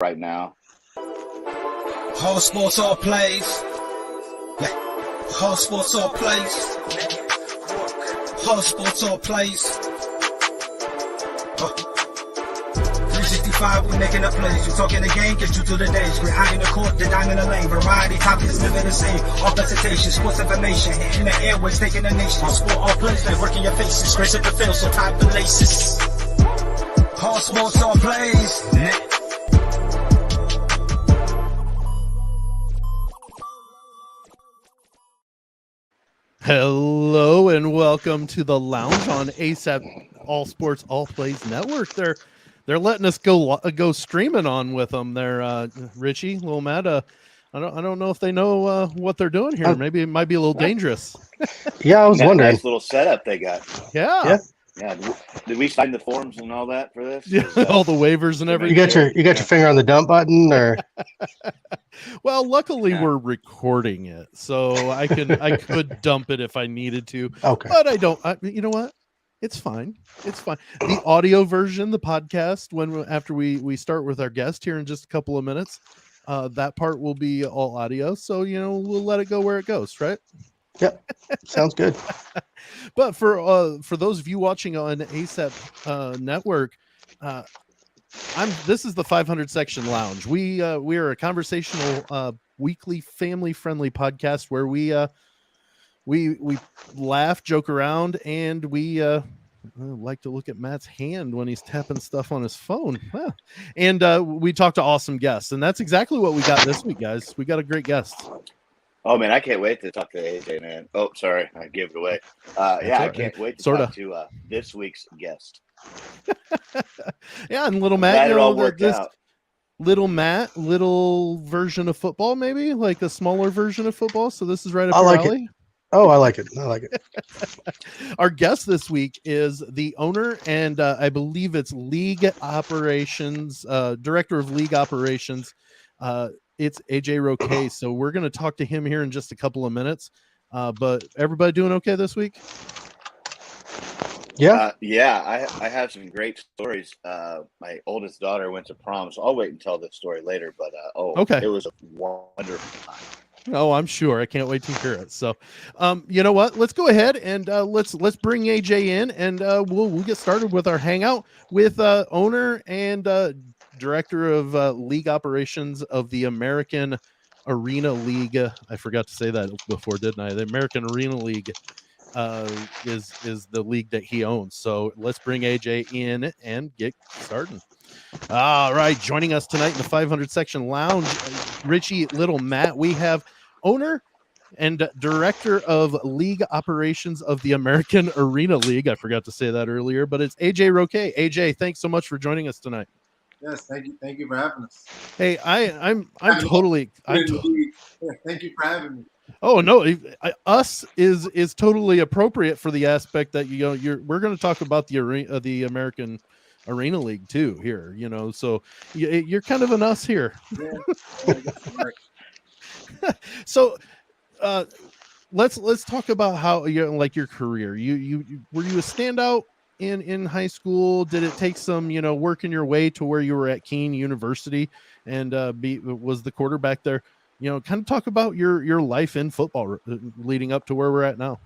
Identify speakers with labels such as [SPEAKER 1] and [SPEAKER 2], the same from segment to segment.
[SPEAKER 1] right now.
[SPEAKER 2] All sports, all plays. All sports, all plays. All sports, all plays. 365, we making the plays. You talking the game, get you to the days. We're high in the court, the dime in the lane. Variety topics, living the same. All presentation, sports information. In the airways, taking the nation. All sport, all plays, they working your faces. Grace up the field, so tie the laces. All sports, all plays.
[SPEAKER 3] Hello and welcome to the lounge on ASAP All Sports All Plays Network. They're letting us go streaming on with them. They're Richie, Little Matt. I don't know if they know what they're doing here. Maybe it might be a little dangerous.
[SPEAKER 4] Yeah, I was wondering.
[SPEAKER 1] Nice little setup they got.
[SPEAKER 3] Yeah.
[SPEAKER 1] Did we sign the forms and all that for this?
[SPEAKER 3] Yeah, all the waivers and everything.
[SPEAKER 4] You got your finger on the dump button, or?
[SPEAKER 3] Well, luckily we're recording it, so I could dump it if I needed to.
[SPEAKER 4] Okay.
[SPEAKER 3] But I don't. You know what? It's fine. It's fine. The audio version, the podcast, after we start with our guest here in just a couple of minutes, that part will be all audio. So we'll let it go where it goes, right?
[SPEAKER 4] Yep. Sounds good.
[SPEAKER 3] But for those of you watching on ASAP Network, this is the 500 Section Lounge. We are a conversational weekly family friendly podcast where we laugh, joke around, and we like to look at Matt's hand when he's tapping stuff on his phone. Huh. And we talk to awesome guests, and that's exactly what we got this week, guys. We got a great guest.
[SPEAKER 1] Oh man, I can't wait to talk to AJ, man. Oh, sorry, I gave it away. I can't wait to talk to this week's guest.
[SPEAKER 3] Yeah, and little Matt,
[SPEAKER 1] Glad it all worked out.
[SPEAKER 3] Little Matt, little version of football, maybe like a smaller version of football. So this is right up
[SPEAKER 4] I
[SPEAKER 3] your
[SPEAKER 4] like
[SPEAKER 3] alley.
[SPEAKER 4] it. Oh, I like it.
[SPEAKER 3] Our guest this week is the owner and I believe it's league operations, director of league operations. It's AJ Roque. So we're going to talk to him here in just a couple of minutes. But everybody doing okay this week?
[SPEAKER 4] Yeah.
[SPEAKER 1] I have some great stories. My oldest daughter went to prom, so I'll wait and tell this story later. But okay, it was a wonderful time.
[SPEAKER 3] Oh, I'm sure. I can't wait to hear it. So, you know what? Let's go ahead and let's bring AJ in, and we'll get started with our hangout with owner and director of league operations of the American Arena League. I forgot to say that before, didn't I? The American Arena League is the league that he owns. So let's bring AJ in and get started. All right, joining us tonight in the 500 Section Lounge, Richie, Little Matt. We have owner and director of league operations of the American Arena League. I forgot to say that earlier, but it's AJ Roque. AJ, thanks so much for joining us tonight.
[SPEAKER 5] Yes, thank you for having us.
[SPEAKER 3] Hey, I'm
[SPEAKER 5] totally. Thank you for having me.
[SPEAKER 3] Oh no, us is totally appropriate for the aspect that we're going to talk about the American Arena League too here. So you're kind of an us here. Yeah. So let's talk about how your career. You were you a standout in high school? Did it take some working your way to where you were at Kean University and was the quarterback there? Kind of talk about your life in football leading up to where we're at now.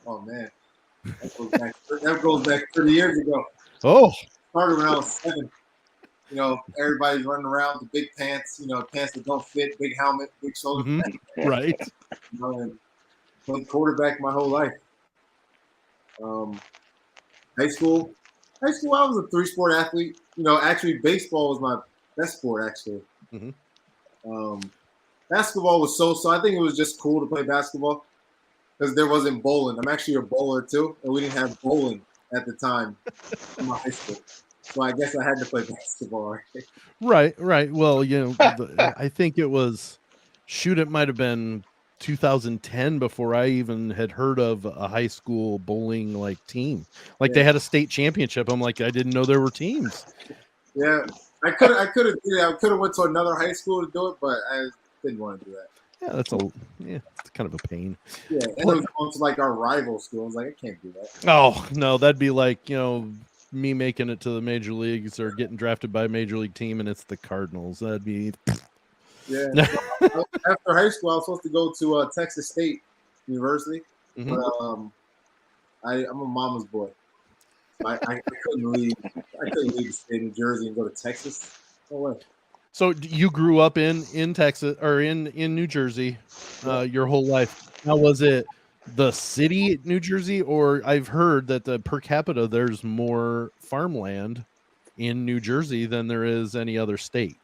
[SPEAKER 5] Oh man, that goes back 30 years ago.
[SPEAKER 3] Oh,
[SPEAKER 5] Started when I was 7. Everybody's running around with the big pants. Pants that don't fit, big helmet, big shoulder pads.
[SPEAKER 3] Right.
[SPEAKER 5] And played quarterback my whole life. High school, I was a 3-sport athlete. Actually, baseball was my best sport. Actually. Mm-hmm. Basketball was so. I think it was just cool to play basketball because there wasn't bowling. I'm actually a bowler too, and we didn't have bowling at the time in my high school. So I guess I had to play basketball.
[SPEAKER 3] Right. Well, I think it was. It might have been 2010 before I even had heard of a high school bowling team. They had a state championship. I'm like, I didn't know there were teams.
[SPEAKER 5] Yeah, I could have went to another high school to do it, but I didn't want to do that.
[SPEAKER 3] Yeah, it's kind of a pain.
[SPEAKER 5] Yeah, and it was going to our rival school. I was like, I can't do that.
[SPEAKER 3] Oh no, that'd be like me making it to the major leagues or getting drafted by a major league team, and it's the Cardinals. That'd be.
[SPEAKER 5] Yeah. After high school, I was supposed to go to Texas State University, but I'm a mama's boy. So I couldn't leave. I couldn't leave the state of New Jersey and go to Texas. No way.
[SPEAKER 3] So you grew up in Texas or in New Jersey your whole life. Now, was it the city New Jersey, or I've heard that the per capita there's more farmland in New Jersey than there is any other state?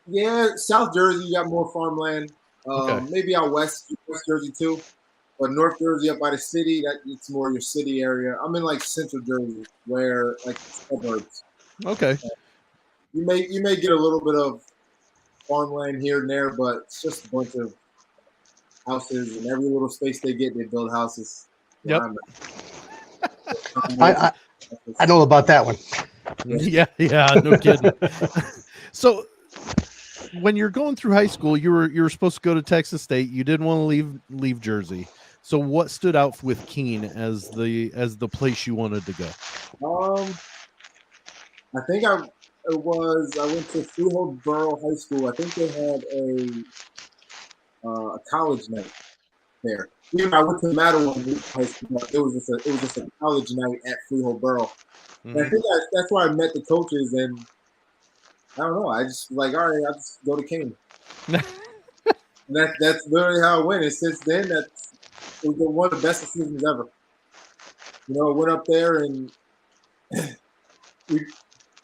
[SPEAKER 5] Yeah, South Jersey, you got more farmland. Maybe out West Jersey too. But North Jersey up by the city, it's more your city area. I'm in like Central Jersey, where like suburbs.
[SPEAKER 3] Okay.
[SPEAKER 5] You may get a little bit of farmland here and there, but it's just a bunch of houses, and every little space they get, they build houses.
[SPEAKER 3] Yep.
[SPEAKER 4] I know about that one.
[SPEAKER 3] Yeah, no kidding. So when you're going through high school, you were supposed to go to Texas State. You didn't want to leave Jersey. So what stood out with Kean as the place you wanted to go?
[SPEAKER 5] I think I went to Freehold Borough High School. I think they had a college night there. Even I went to Mattawan High School. It was just a college night at Freehold Borough. And I think that's where I met the coaches, and I don't know. I just was like, all right, I'll just go to Kean. And that's literally how it went. And since then, it was one of the best decisions ever. You know, I went up there and I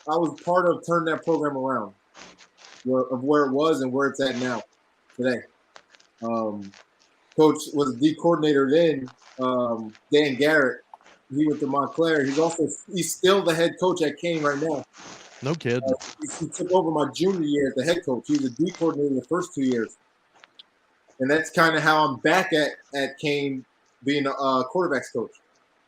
[SPEAKER 5] was part of turning that program around, of where it was and where it's at now, today. Coach was the coordinator then, Dan Garrett. He went to Montclair. He's still the head coach at Kean right now.
[SPEAKER 3] No kid.
[SPEAKER 5] He took over my junior year as the head coach. He was a D coordinator the first 2 years. And that's kind of how I'm back at Kean, being a quarterbacks coach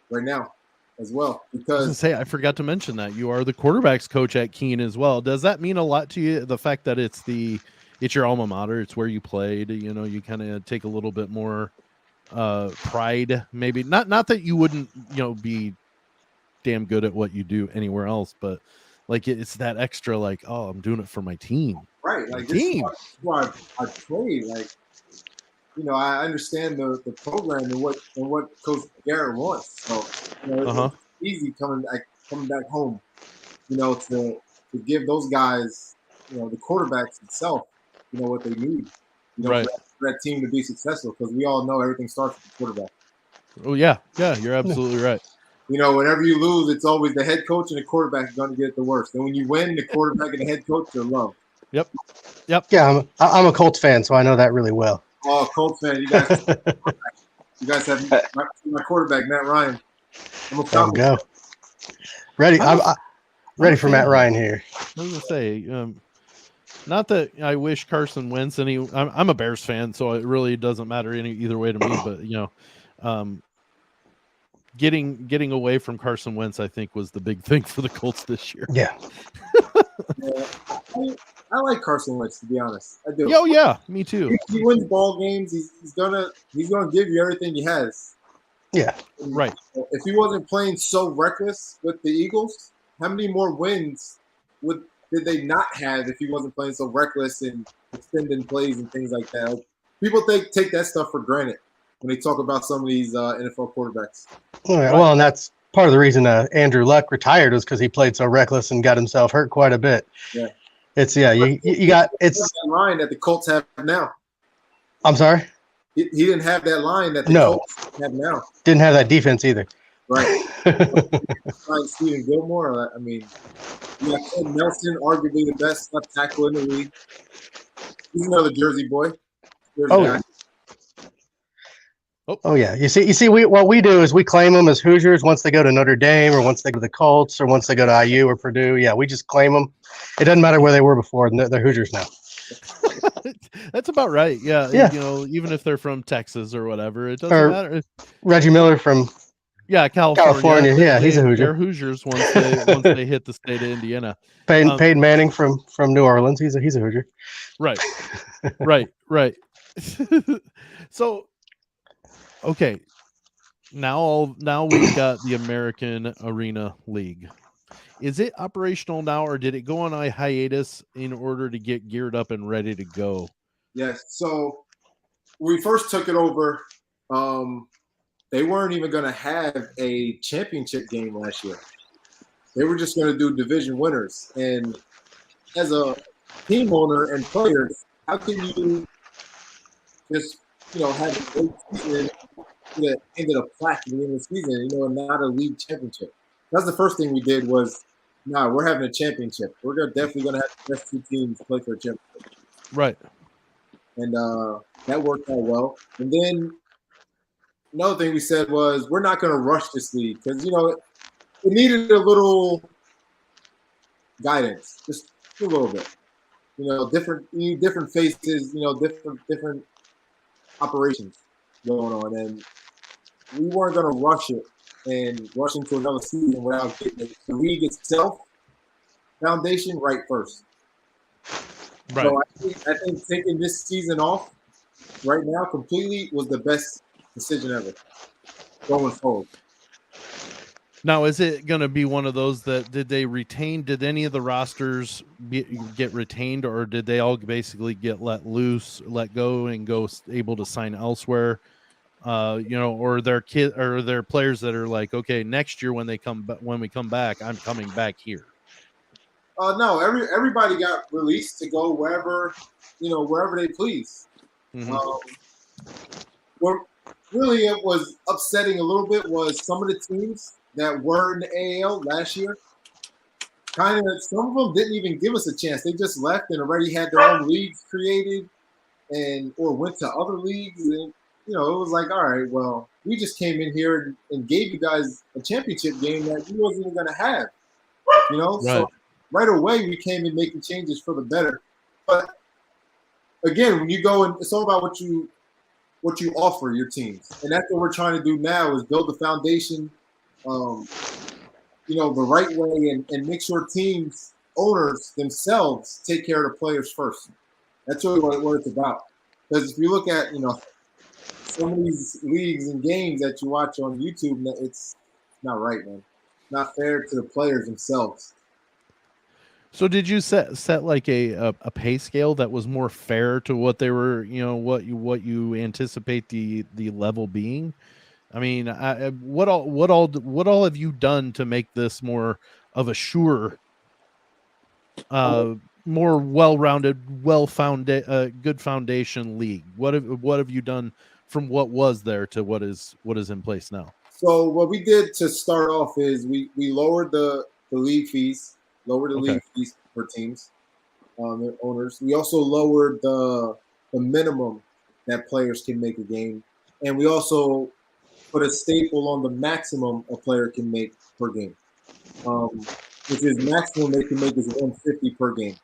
[SPEAKER 5] right now as well. Because
[SPEAKER 3] I forgot to mention that you are the quarterbacks coach at Kean as well. Does that mean a lot to you? The fact that it's your alma mater, it's where you played. You know, you kind of take a little bit more pride, maybe. Not that you wouldn't, be damn good at what you do anywhere else, but like it's that extra, like, oh, I'm doing it for my team.
[SPEAKER 5] Right, like this is why I played. Like, I understand the program and what Coach Garrett wants. So, it's easy coming back home, to give those guys, the quarterbacks itself, what they need,
[SPEAKER 3] right,
[SPEAKER 5] for that team to be successful. Because we all know everything starts with the quarterback.
[SPEAKER 3] Oh yeah, you're absolutely right.
[SPEAKER 5] Whenever you lose, it's always the head coach and the quarterback are going to get the worst. And when you win, the quarterback and the head coach are loved.
[SPEAKER 3] Yep.
[SPEAKER 4] Yeah, I'm a Colts fan, so I know that really well.
[SPEAKER 5] Oh, Colts fan, you guys have my quarterback, Matt Ryan. I'm a Falcon.
[SPEAKER 4] Go. Ready? I'm ready for Matt Ryan here.
[SPEAKER 3] I was gonna say, not that I wish Carson Wentz any. I'm a Bears fan, so it really doesn't matter either way to me. But getting away from Carson Wentz, I think, was the big thing for the Colts this year.
[SPEAKER 4] Yeah.
[SPEAKER 5] I like Carson Wentz, to be honest. I do.
[SPEAKER 3] Oh yeah, me too.
[SPEAKER 5] He wins ball games. He's gonna give you everything he has.
[SPEAKER 4] Yeah.
[SPEAKER 3] Right.
[SPEAKER 5] If he wasn't playing so reckless with the Eagles, how many more wins did they not have if he wasn't playing so reckless and extending plays and things like that? People take that stuff for granted when they talk about some of these NFL quarterbacks.
[SPEAKER 4] All right. Well, and that's part of the reason Andrew Luck retired was because he played so reckless and got himself hurt quite a bit.
[SPEAKER 5] Yeah.
[SPEAKER 4] You got that
[SPEAKER 5] line that the Colts have now.
[SPEAKER 4] I'm sorry?
[SPEAKER 5] He didn't have that line that the Colts have now.
[SPEAKER 4] Didn't have that defense either.
[SPEAKER 5] Right. Stephen Gilmore. I mean, you got Ted Nelson, arguably the best left tackle in the league. He's another Jersey boy. Guy.
[SPEAKER 4] Oh yeah. You see, what we do is we claim them as Hoosiers once they go to Notre Dame or once they go to the Colts or once they go to IU or Purdue. Yeah, we just claim them. It doesn't matter where they were before. They're Hoosiers now.
[SPEAKER 3] That's about right. Yeah. Even if they're from Texas or whatever, it doesn't matter.
[SPEAKER 4] Reggie Miller from California. Yeah, he's a Hoosier.
[SPEAKER 3] They're Hoosiers once they hit the state of Indiana.
[SPEAKER 4] Peyton Manning from New Orleans. He's a Hoosier.
[SPEAKER 3] Right. Right. So, okay. Now we've got the American Arena League. Is it operational now, or did it go on a hiatus in order to get geared up and ready to go?
[SPEAKER 5] Yes. So we first took it over. They weren't even going to have a championship game last year. They were just going to do division winners. And as a team owner and players, how can you just, have a great season that ended up flat at the end of the season, and not a league championship? That's the first thing we did was, we're having a championship. We're definitely going to have the best two teams play for a championship.
[SPEAKER 3] Right.
[SPEAKER 5] And that worked out well. And then another thing we said was we're not going to rush this league because, it needed a little guidance, just a little bit. Different faces, different operations going on. And we weren't going to rush it and rush into another season without getting the league itself foundation right first.
[SPEAKER 3] Right.
[SPEAKER 5] So I think taking this season off right now completely was the best decision ever going forward.
[SPEAKER 3] Now, is it going to be one of those that did any of the rosters get retained, or did they all basically get let go and go able to sign elsewhere? Or their players that are like, okay, next year when we come back, I'm coming back here.
[SPEAKER 5] No, everybody got released to go wherever they please.
[SPEAKER 3] Mm-hmm.
[SPEAKER 5] What really it was upsetting a little bit was some of the teams that were in the AAL last year. Some of them didn't even give us a chance. They just left and already had their own leagues created, or went to other leagues. And it was like, all right, well, we just came in here and gave you guys a championship game that you wasn't even going to have.
[SPEAKER 3] Right.
[SPEAKER 5] So right away we came in making changes for the better. But again, when you go and it's all about what you offer your teams, and that's what we're trying to do now is build the foundation, the right way, and make sure teams, owners themselves take care of the players first. That's really what it's about. Because if you look at some of these leagues and games that you watch on YouTube, it's not right, man. Not fair to the players themselves.
[SPEAKER 3] So did you set like a pay scale that was more fair to what they were, what you anticipate the level being? I mean, what all have you done to make this more of a sure, more well-rounded, good foundation league? What have you done from what was there to what is in place now?
[SPEAKER 5] So what we did to start off is we lowered the league fees. League fees for teams, and owners. We also lowered the minimum that players can make a game, and we also put a staple on the maximum a player can make per game, which is maximum they can make is 150 per game.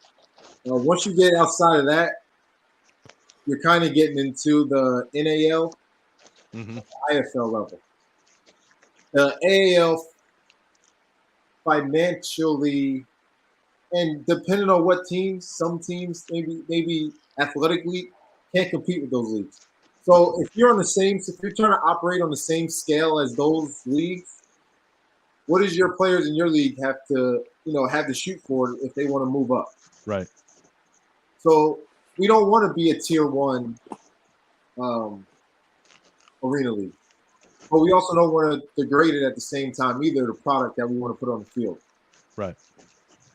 [SPEAKER 5] Once you get outside of that, you're kind of getting into the NAL, IFL level. The AAL financially, and depending on what teams, some teams maybe athletically can't compete with those leagues. So if you're trying to operate on the same scale as those leagues, what does your players in your league have to shoot for if they want to move up?
[SPEAKER 3] Right.
[SPEAKER 5] So we don't want to be a tier 1 arena league, but we also don't want to degrade it at the same time either. The product that we want to put on the field.
[SPEAKER 3] Right.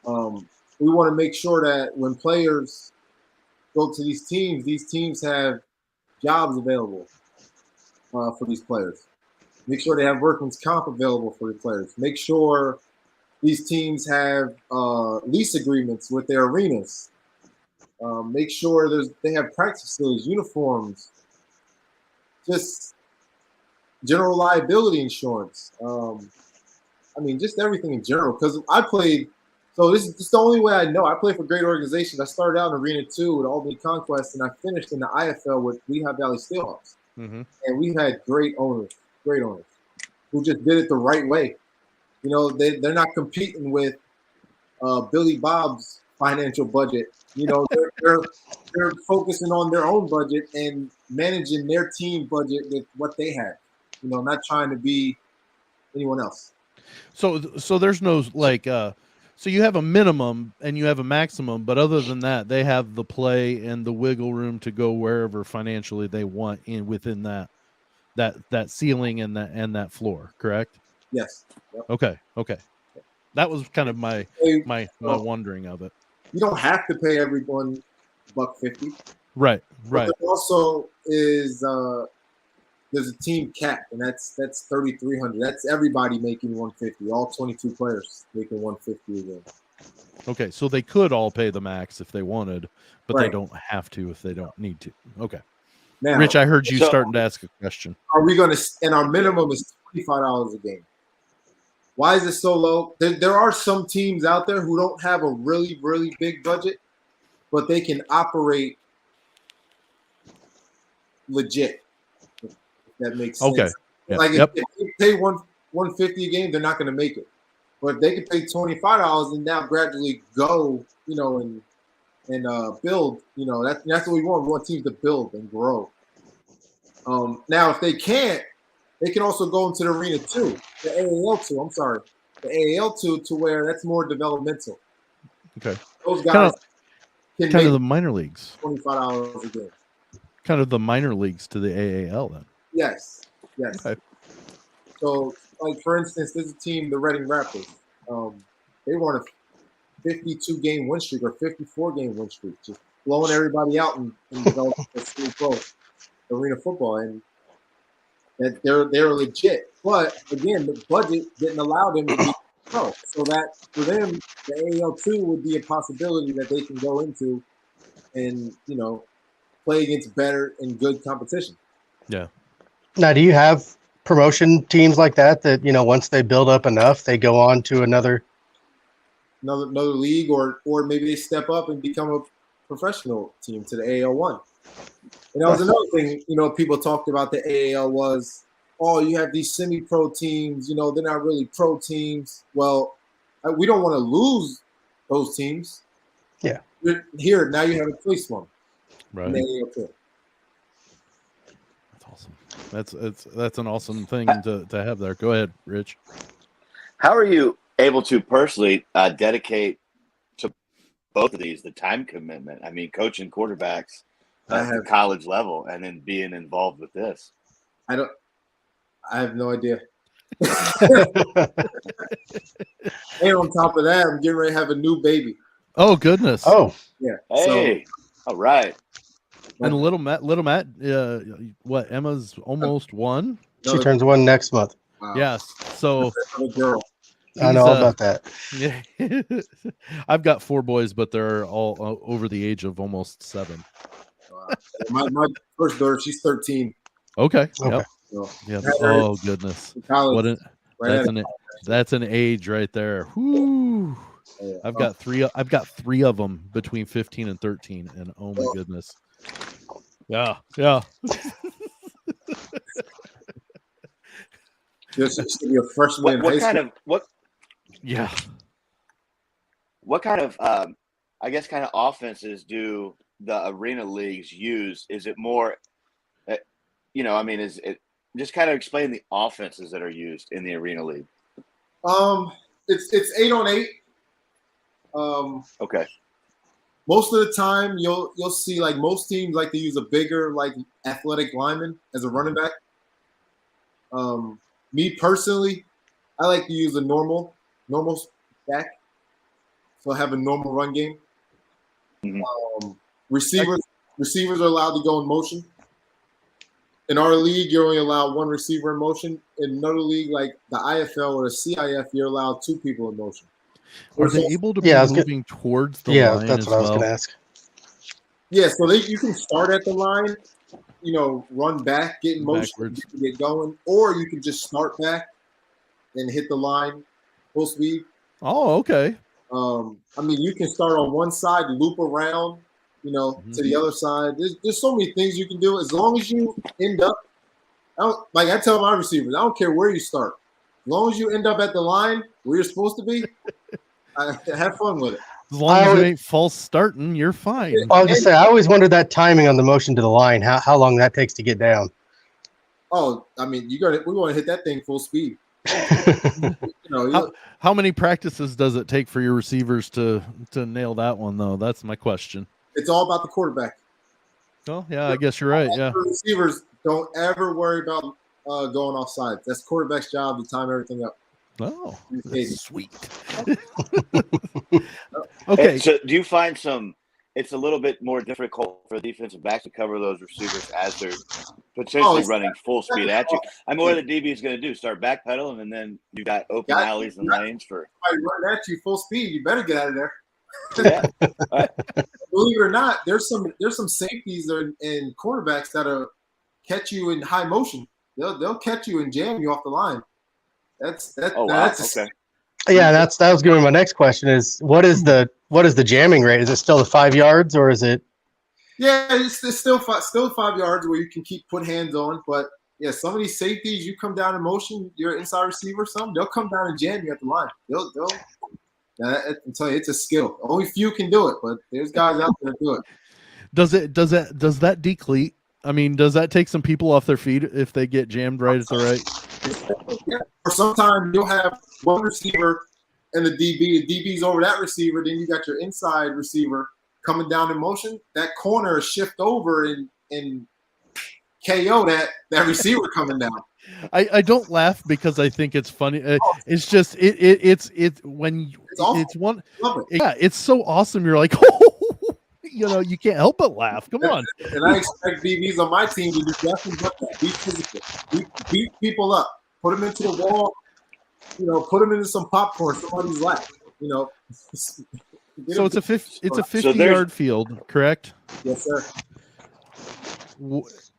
[SPEAKER 5] We want to make sure that when players go to these teams have jobs available for these players. Make sure they have workman's comp available for the players. Make sure these teams have lease agreements with their arenas. Make sure they have practice facilities, uniforms, just general liability insurance. Just everything in general. Because I played. So this is the only way I know. I played for great organizations. I started out in Arena 2 with Albany Conquest, and I finished in the IFL with Lehigh Valley Steelhawks. And we had great owners, who just did it the right way. They're not competing with Billy Bob's financial budget. They're focusing on their own budget and managing their team budget with what they have. not trying to be anyone else.
[SPEAKER 3] So there's no like, so you have a minimum and you have a maximum, but other than that, they have the play and the wiggle room to go wherever financially they want within that ceiling and that floor, correct?
[SPEAKER 5] Yes. Yep.
[SPEAKER 3] Okay. That was kind of my wondering of it.
[SPEAKER 5] You don't have to pay everyone $150.
[SPEAKER 3] Right.
[SPEAKER 5] But there also is there's a team cap, and that's $3,300. That's everybody making $150. All 22 players making $150 again.
[SPEAKER 3] Okay, so they could all pay the max if they wanted, but
[SPEAKER 5] Right.
[SPEAKER 3] they don't have to if they don't need to. Okay.
[SPEAKER 5] Now,
[SPEAKER 3] Rich, I heard you starting to ask a question.
[SPEAKER 5] Are we going to? And our minimum is $25 a game. Why is it so low? There are some teams out there who don't have a really, really big budget, but they can operate legit. If that makes sense.
[SPEAKER 3] Okay. Yeah.
[SPEAKER 5] Like if they pay $150 a game, they're not going to make it. But if they can pay $25 and now gradually go, and build, that's what we want. We want teams to build and grow. Now, if they can't, they can also go into the Arena 2, the AAL 2. I'm sorry, the AAL 2 to where that's more developmental.
[SPEAKER 3] Okay.
[SPEAKER 5] Those guys
[SPEAKER 3] kind of the minor leagues.
[SPEAKER 5] $25 a game.
[SPEAKER 3] Kind of the minor leagues to the AAL then.
[SPEAKER 5] Yes.
[SPEAKER 3] Okay.
[SPEAKER 5] So, like for instance, there's a team, the Reading Raptors. They run a 52-game win streak or 54-game win streak, just blowing everybody out and developing the pro arena football, and that they're legit. But again, the budget didn't allow them to be pro, so that for them, the AAL2 would be a possibility that they can go into and play against better and good competition.
[SPEAKER 3] Yeah.
[SPEAKER 4] Now, do you have promotion teams like that once they build up enough, they go on to another
[SPEAKER 5] league, or maybe they step up and become a professional team to the AAL1? And that was another thing, people talked about the AAL was, you have these semi-pro teams, they're not really pro teams. Well, we don't want to lose those teams.
[SPEAKER 4] Yeah.
[SPEAKER 5] Here, now you have a choice one.
[SPEAKER 3] Right.
[SPEAKER 5] That's
[SPEAKER 3] awesome. That's an awesome thing to have there. Go ahead, Rich.
[SPEAKER 1] How are you able to personally dedicate to both of these the time commitment? I mean, coaching quarterbacks at the college level and then being involved with this.
[SPEAKER 5] I have no idea. And on top of that, I'm getting ready to have a new baby.
[SPEAKER 3] Oh goodness.
[SPEAKER 4] Oh
[SPEAKER 5] yeah.
[SPEAKER 1] Hey. All right.
[SPEAKER 3] And little Matt, what? Emma's almost 1.
[SPEAKER 4] She turns 1 next month.
[SPEAKER 3] Wow. Yes. So
[SPEAKER 5] girl.
[SPEAKER 4] I know all about that.
[SPEAKER 3] Yeah. I've got 4 boys, but they're all over the age of almost 7.
[SPEAKER 5] My first daughter, she's 13.
[SPEAKER 3] Okay.
[SPEAKER 4] Yep.
[SPEAKER 5] So,
[SPEAKER 3] yeah. Oh goodness.
[SPEAKER 5] College,
[SPEAKER 3] that's an age right there. Whoo.
[SPEAKER 5] Yeah.
[SPEAKER 3] I've got 3 of them between 15 and 13, and oh my goodness. Yeah.
[SPEAKER 5] This is your freshman in high school.
[SPEAKER 1] What kind of I guess kind of offenses do the arena leagues use? Is it more is it just kind of explain the offenses that are used in the arena league?
[SPEAKER 5] It's 8-on-8.
[SPEAKER 1] Okay.
[SPEAKER 5] Most of the time you'll see, like, most teams like to use a bigger, like, athletic lineman as a running back. Me personally, I like to use a normal back. So I have a normal run game.
[SPEAKER 1] Mm-hmm.
[SPEAKER 5] Receivers are allowed to go in motion. In our league, you're only allowed 1 receiver in motion. In another league, like the IFL or the CIF, you're allowed 2 people in motion.
[SPEAKER 3] Are they able to be moving towards the line?
[SPEAKER 4] Yeah, that's what I was going to ask.
[SPEAKER 5] Yeah, so you can start at the line, run back, get in motion, get going, or you can just start back and hit the line full speed.
[SPEAKER 3] Oh, okay.
[SPEAKER 5] You can start on one side, loop around, to the other side. There's so many things you can do as long as you end up. I tell my receivers, I don't care where you start, as long as you end up at the line where you're supposed to be. Have fun with it.
[SPEAKER 3] As long as you ain't false starting, you're fine.
[SPEAKER 4] I was gonna say, I always wondered that timing on the motion to the line, how long that takes to get down.
[SPEAKER 5] Oh, I mean, we want to hit that thing full speed.
[SPEAKER 3] How many practices does it take for your receivers to nail that one, though? That's my question.
[SPEAKER 5] It's all about the quarterback.
[SPEAKER 3] Oh, yeah, I guess you're right. Yeah.
[SPEAKER 5] Receivers don't ever worry about going off sides. That's quarterback's job to time everything up.
[SPEAKER 3] Oh, sweet. Okay.
[SPEAKER 1] So do you find it's a little bit more difficult for defensive backs to cover those receivers as they're potentially running full speed at you? I mean, what are the DBs going to do? Start backpedaling, and then you got open alleys and lanes for
[SPEAKER 5] run at you full speed. You better get out of there.
[SPEAKER 1] Yeah. Right.
[SPEAKER 5] Believe it or not, there's some safeties and cornerbacks that'll catch you in high motion. They'll catch you and jam you off the line.
[SPEAKER 1] Okay.
[SPEAKER 4] Yeah, that was going to be my next question. Is what is the jamming rate? Is it still the 5 yards, or is it?
[SPEAKER 5] Yeah, it's still 5 yards where you can put hands on. But yeah, some of these safeties, you come down in motion, you're an inside receiver, they'll come down and jam you at the line. I'm telling you, it's a skill. Only few can do it, but there's guys out there that do it.
[SPEAKER 3] Does that decleat? I mean, does that take some people off their feet if they get jammed right at the right?
[SPEAKER 5] Yeah. Or sometimes you'll have one receiver and the DB's over that receiver, then you got your inside receiver coming down in motion. That corner shift over and KO that receiver coming down.
[SPEAKER 3] I don't laugh because I think it's funny. It's just it's one. Yeah, it's so awesome. You're like, oh, you can't help but laugh. Come on.
[SPEAKER 5] And I expect DBs on my team to do nothing but that. Be physical. Beat people up. Put them into the wall. Put them into some popcorn, somebody's lap.
[SPEAKER 3] So it's a 50-yard field, correct?
[SPEAKER 5] Yes, sir.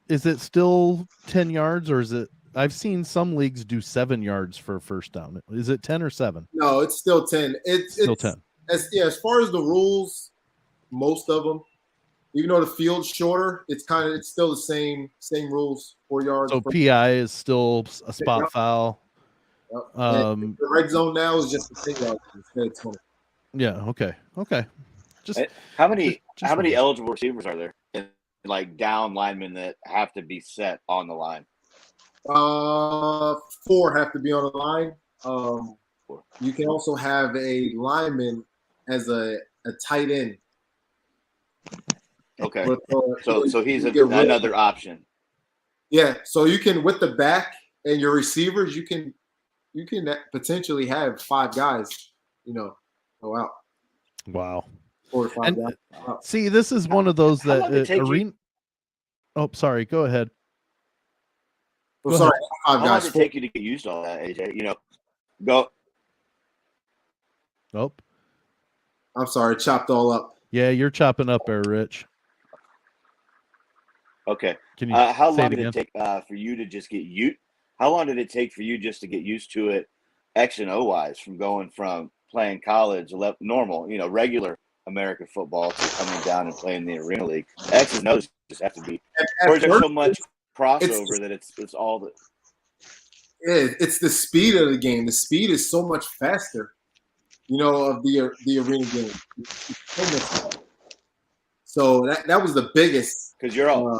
[SPEAKER 3] Is it still 10 yards, or is it? I've seen some leagues do 7 yards for a first down. Is it 10 or 7?
[SPEAKER 5] No, it's still 10. It's still 10. As far as the rules, most of them, even though the field's shorter, it's still the same rules. 4 yards.
[SPEAKER 3] So PI is still a spot foul.
[SPEAKER 5] Yep. The red zone now is just 10 yards instead of 20.
[SPEAKER 3] Yeah. Okay. Just
[SPEAKER 1] how many eligible receivers are there? Like down linemen that have to be set on the line.
[SPEAKER 5] 4 have to be on the line. You can also have a lineman as a tight end.
[SPEAKER 1] Okay. So he's another option.
[SPEAKER 5] Yeah. So you can, with the back and your receivers, you can potentially have 5 guys, go out.
[SPEAKER 3] Wow.
[SPEAKER 5] 4 to 5 guys.
[SPEAKER 3] See, this is one of those that arena. Oh, sorry. Go ahead.
[SPEAKER 5] Sorry.
[SPEAKER 1] How long does it take you to get used to all that, AJ? Go.
[SPEAKER 3] Oh.
[SPEAKER 5] I'm sorry. Chopped all up.
[SPEAKER 3] Yeah, you're chopping up there, Rich.
[SPEAKER 1] Okay.
[SPEAKER 3] Can you
[SPEAKER 1] how long did it take for you to just get used? How long did it take for you just to get used to it, X and O wise, from going from playing college, normal, regular American football, to coming down and playing the Arena League? X and O's just have to be. Or is there so much crossover that it's all the.
[SPEAKER 5] It's the speed of the game. The speed is so much faster, of the arena game. So much faster. So that was the biggest.
[SPEAKER 1] Because you're all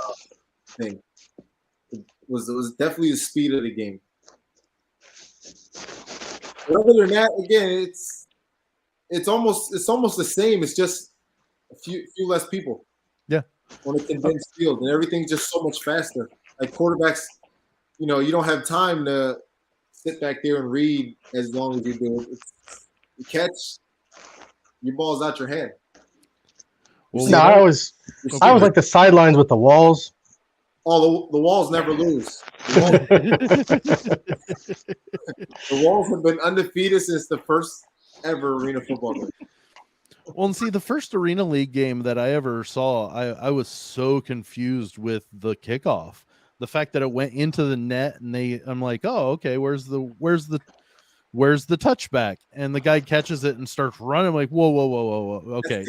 [SPEAKER 5] thing. It was definitely the speed of the game. But other than that, again, it's almost the same. It's just a few less people.
[SPEAKER 3] Yeah.
[SPEAKER 5] On a condensed field, and everything's just so much faster. Like quarterbacks, you don't have time to sit back there and read as long as you do. You catch, your ball's out your hand.
[SPEAKER 4] Well, I was like the sidelines with the walls.
[SPEAKER 5] Oh, the walls never lose. The walls have been undefeated since the first ever Arena Football League.
[SPEAKER 3] Well, and see, the first Arena League game that I ever saw, I was so confused with the kickoff. The fact that it went into the net, and I'm like, oh, okay, where's the touchback? And the guy catches it and starts running. I'm like, whoa. Okay.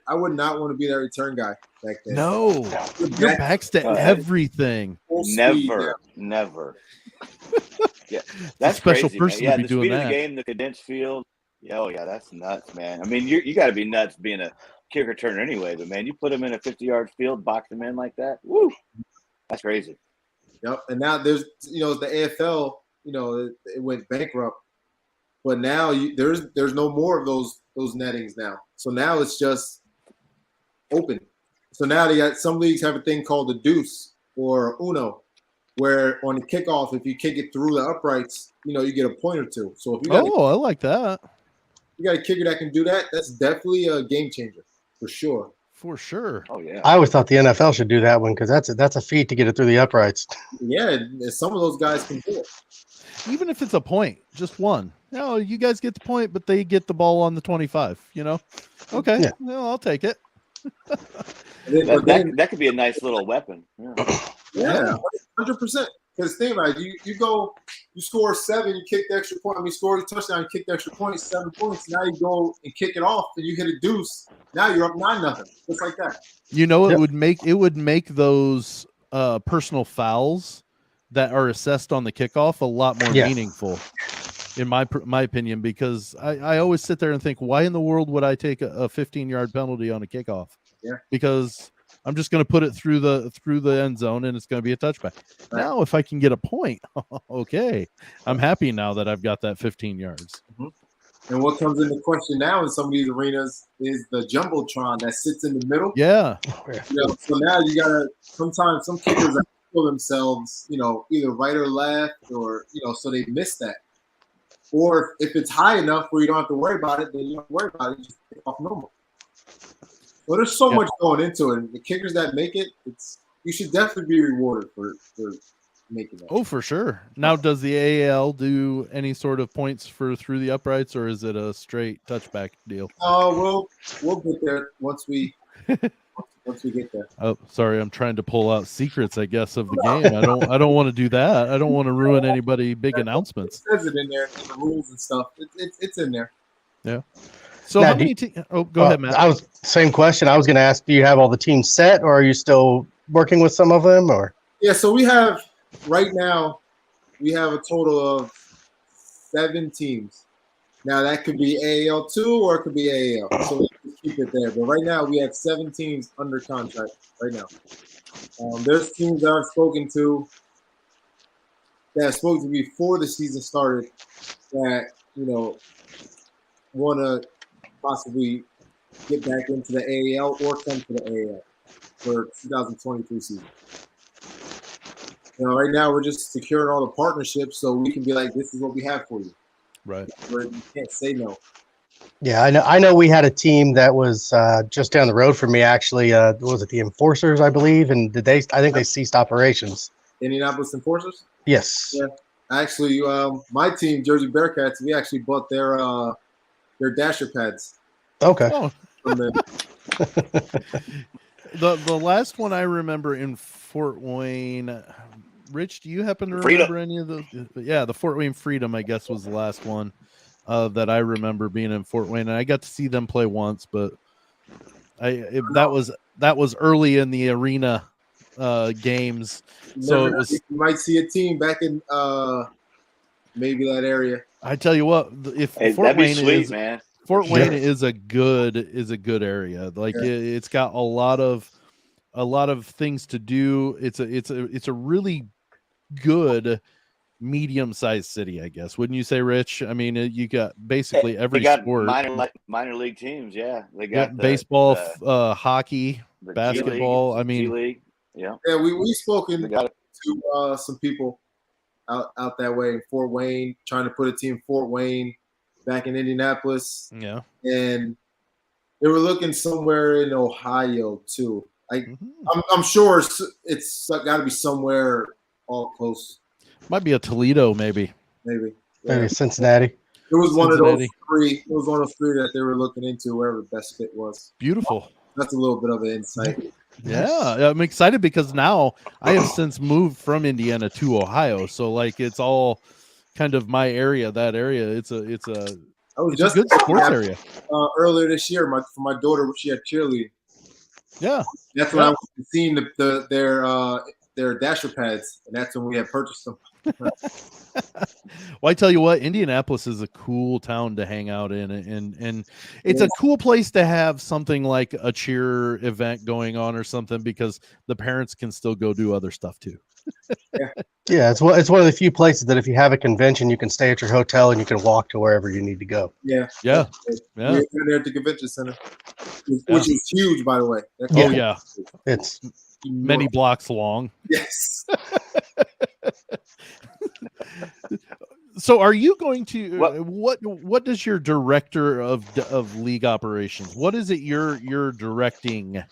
[SPEAKER 5] I would not want to be that return guy back then.
[SPEAKER 3] No, your back's to everything.
[SPEAKER 1] Never. Yeah, that's
[SPEAKER 3] special
[SPEAKER 1] crazy,
[SPEAKER 3] person
[SPEAKER 1] man. Yeah,
[SPEAKER 3] to be
[SPEAKER 1] the
[SPEAKER 3] doing
[SPEAKER 1] speed
[SPEAKER 3] that.
[SPEAKER 1] of the game, the condensed field. Oh yeah, that's nuts, man. I mean, you got to be nuts being a kick returner anyway. But man, you put them in a 50-yard field, box them in like that. Woo, that's crazy.
[SPEAKER 5] Yep. And now there's, the AFL, it went bankrupt, but now there's no more of those nettings now. So now it's just open. So now they got some leagues have a thing called the deuce or uno, where on the kickoff, if you kick it through the uprights, you get a point or two. So if you got
[SPEAKER 3] I like that.
[SPEAKER 5] You got a kicker that can do that. That's definitely a game changer for sure.
[SPEAKER 3] For sure.
[SPEAKER 1] Oh yeah.
[SPEAKER 4] I always thought the NFL should do that one because that's a feat to get it through the uprights.
[SPEAKER 5] Yeah, some of those guys can do it.
[SPEAKER 3] Even if it's a point, just one. No, you guys get the point, but they get the ball on the 25. Okay,
[SPEAKER 4] Yeah.
[SPEAKER 3] well, I'll take it.
[SPEAKER 1] That could be a nice little weapon.
[SPEAKER 5] Yeah, 100%. Because think about it, you score 7, you kick the extra point. I mean, score a touchdown, you kick the extra point, 7 points. Now you go and kick it off, and you hit a deuce. Now you're up 9-0, just like that.
[SPEAKER 3] It would make those personal fouls that are assessed on the kickoff a lot more meaningful, in my opinion, because I always sit there and think, why in the world would I take a 15-yard penalty on a kickoff?
[SPEAKER 5] Yeah,
[SPEAKER 3] because I'm just going to put it through the end zone and it's going to be a touchback. Right. Now, if I can get a point, okay, I'm happy now that I've got that 15 yards.
[SPEAKER 5] Mm-hmm. And what comes into question now in some of these arenas is the jumbotron that sits in the middle.
[SPEAKER 3] Yeah.
[SPEAKER 5] So now you gotta. Sometimes some kickers feel themselves, either right or left, or so they miss that. Or if it's high enough where you don't have to worry about it, then you don't have to worry about it. You just kick off normal. Well, there's so much going into it. And the kickers that make it, you should definitely be rewarded for making that.
[SPEAKER 3] Oh, for sure. Now, does the AAL do any sort of points for through the uprights, or is it a straight touchback deal?
[SPEAKER 5] We'll get there once we get there.
[SPEAKER 3] Oh, sorry, I'm trying to pull out secrets, I guess, of the game. I don't want to do that. I don't want to ruin anybody big announcements.
[SPEAKER 5] It says it in there, in the rules and stuff. It's in there.
[SPEAKER 3] Yeah. So now, how many go ahead, Matt.
[SPEAKER 4] Same question. I was going to ask, do you have all the teams set, or are you still working with some of them? Or
[SPEAKER 5] so right now we have a total of 7 teams. Now that could be AAL2 or it could be AAL. So let's just keep it there. But right now we have 7 teams under contract right now. There's teams that I've spoken to before the season started that want to possibly get back into the AAL or come to the AAL for 2023 season. Right now we're just securing all the partnerships so we can be like, this is what we have for you.
[SPEAKER 3] Right.
[SPEAKER 5] Where you can't say no.
[SPEAKER 4] Yeah, I know we had a team that was just down the road from me, actually. Was it the Enforcers, I believe? And I think they ceased operations.
[SPEAKER 5] Indianapolis Enforcers?
[SPEAKER 4] Yes.
[SPEAKER 5] Yeah. Actually, my team, Jersey Bearcats, we actually bought their dasher pads.
[SPEAKER 4] Okay.
[SPEAKER 3] Oh. The last one I remember in Fort Wayne, Rich, do you happen to remember any of those? Yeah, the Fort Wayne Freedom, I guess, was the last one that I remember being in Fort Wayne, and I got to see them play once, but that was early in the arena games. So it was.
[SPEAKER 5] You might see a team back in maybe that area.
[SPEAKER 3] I tell you what, if Fort Wayne
[SPEAKER 1] sweet, man.
[SPEAKER 3] Fort Wayne is a good area. Like it's got a lot of things to do. It's a really good medium-sized city, I guess. Wouldn't you say, Rich? I mean, you got basically every sport.
[SPEAKER 1] Minor league teams, yeah. They got
[SPEAKER 3] baseball, hockey, basketball.
[SPEAKER 1] G-League,
[SPEAKER 3] I mean,
[SPEAKER 1] G-League. Yeah.
[SPEAKER 5] Yeah, we spoken to some people out that way in Fort Wayne, trying to put a team in Fort Wayne, back in Indianapolis.
[SPEAKER 3] Yeah.
[SPEAKER 5] And they were looking somewhere in Ohio too. I'm sure it's got to be somewhere all close.
[SPEAKER 3] Might be a Toledo, maybe.
[SPEAKER 5] Maybe
[SPEAKER 4] Cincinnati.
[SPEAKER 5] It was one of those 3. It was one of 3 that they were looking into, wherever the best fit was.
[SPEAKER 3] Beautiful.
[SPEAKER 5] That's a little bit of an insight.
[SPEAKER 3] Yeah, I'm excited because now I have since moved from Indiana to Ohio, so like it's all kind of my area. That area, it's a good sports area.
[SPEAKER 5] Earlier this year, for my daughter, she had cheerleading.
[SPEAKER 3] Yeah,
[SPEAKER 5] that's when I was seeing their dasher pads, and that's when we had purchased them.
[SPEAKER 3] Well, I tell you what, Indianapolis is a cool town to hang out in, and it's a cool place to have something like a cheer event going on or something, because the parents can still go do other stuff too.
[SPEAKER 4] Yeah, it's one of the few places that if you have a convention, you can stay at your hotel and you can walk to wherever you need to go.
[SPEAKER 5] Yeah.
[SPEAKER 3] Yeah.
[SPEAKER 5] We're there at the convention center, which is huge, by the way.
[SPEAKER 3] Oh yeah,
[SPEAKER 4] it's
[SPEAKER 3] many blocks long.
[SPEAKER 5] Yes.
[SPEAKER 3] So are you going to what does your director of league operations, what is it you're directing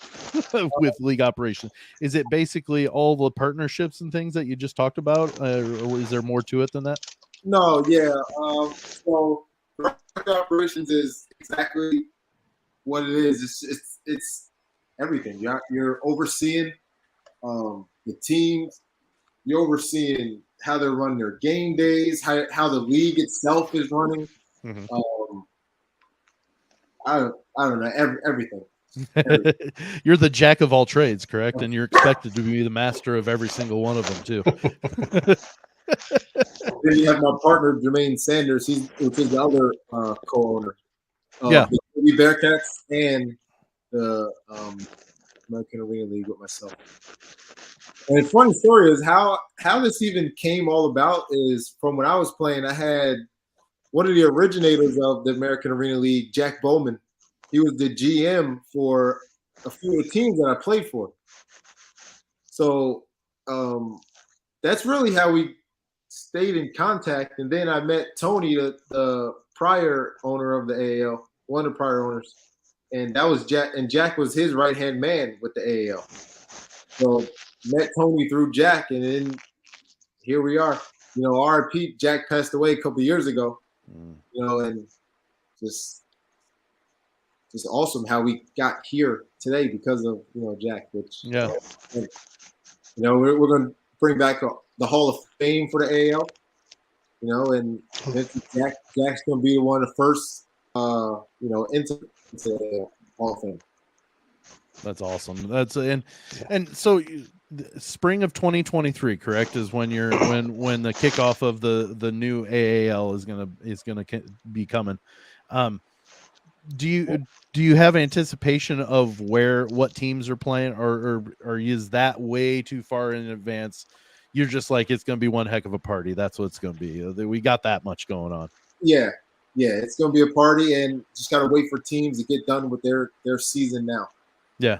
[SPEAKER 3] with league operations? Is it basically all the partnerships and things that you just talked about, or is there more to it than that?
[SPEAKER 5] No, yeah. So director operations is exactly what it is. It's everything. You're overseeing the teams. You're overseeing how they're running their game days, how the league itself is running.
[SPEAKER 3] Mm-hmm.
[SPEAKER 5] I don't know, everything.
[SPEAKER 3] You're the jack of all trades, correct? And you're expected to be the master of every single one of them too.
[SPEAKER 5] Then you have my partner Jermaine Sanders. Which is the other co-owner of the Bearcats and the American Arena League with myself. And the funny story is how this even came all about is from when I was playing. I had one of the originators of the American Arena League, Jack Bowman. He was the GM for a few of the teams that I played for. So that's really how we stayed in contact. And then I met Tony, the prior owner of the AAL, one of the prior owners. And that was Jack. And Jack was his right-hand man with the AAL. So met Tony through Jack, and then here we are. You know, RIP, Jack passed away a couple of years ago. You know, and just awesome how we got here today because of, you know, Jack. Which and, you know, we're going to bring back the Hall of Fame for the AAL. You know, and Jack's going to be one of the first, you know, into the Hall of Fame.
[SPEAKER 3] That's awesome. That's and so spring of 2023, correct, is when you're when the kickoff of the new AAL is gonna be coming. Do you have anticipation of what teams are playing, or is that way too far in advance? You're just like, it's gonna be one heck of a party. That's what it's gonna be. We got that much going on.
[SPEAKER 5] Yeah, it's gonna be a party, and just gotta wait for teams to get done with their season now.
[SPEAKER 3] Yeah,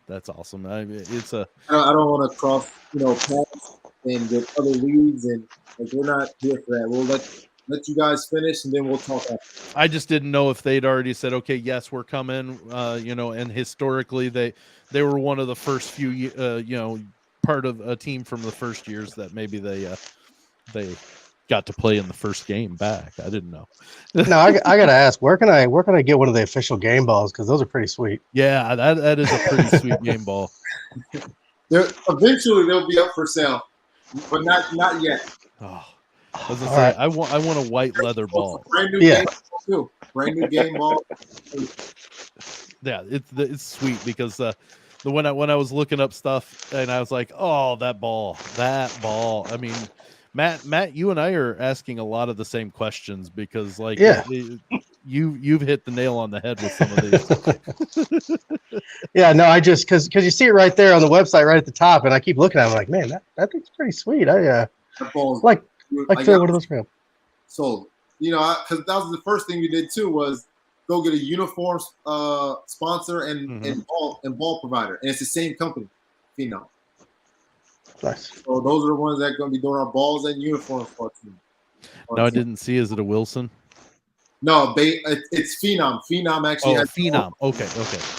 [SPEAKER 3] that's awesome. I mean, I
[SPEAKER 5] don't want to cross, you know, paths and with other leagues, and like we're not here for that. We'll let you guys finish, and then we'll talk after.
[SPEAKER 3] I just didn't know if they'd already said, okay, yes, we're coming. You know, and historically they were one of the first few, you know, part of a team from the first years that maybe they got to play in the first game back. I didn't know.
[SPEAKER 4] No, I gotta ask, where can I get one of the official game balls? Because those are pretty sweet.
[SPEAKER 3] Yeah, that is a pretty sweet game ball.
[SPEAKER 5] Eventually they'll be up for sale, but not yet.
[SPEAKER 3] Oh, I was gonna say, I want a white leather ball.
[SPEAKER 5] Brand new game ball too. Brand new game ball.
[SPEAKER 3] Yeah, it's sweet because when I was looking up stuff and I was like, oh, that ball. I mean, Matt, you and I are asking a lot of the same questions because, like, you've hit the nail on the head with some of these.
[SPEAKER 4] Yeah, no, I just because you see it right there on the website, right at the top, and I keep looking at it, I'm like, man, that thing's pretty sweet. I like one of those for him.
[SPEAKER 5] So, you know, because that was the first thing we did too, was go get a uniform sponsor and ball provider, and it's the same company, Phenom.
[SPEAKER 4] Nice.
[SPEAKER 5] So those are the ones that are going to be doing our balls and uniforms for our team.
[SPEAKER 3] No, I didn't see. Is it a Wilson?
[SPEAKER 5] No, it's Phenom. Phenom actually.
[SPEAKER 3] Oh, Phenom. Okay.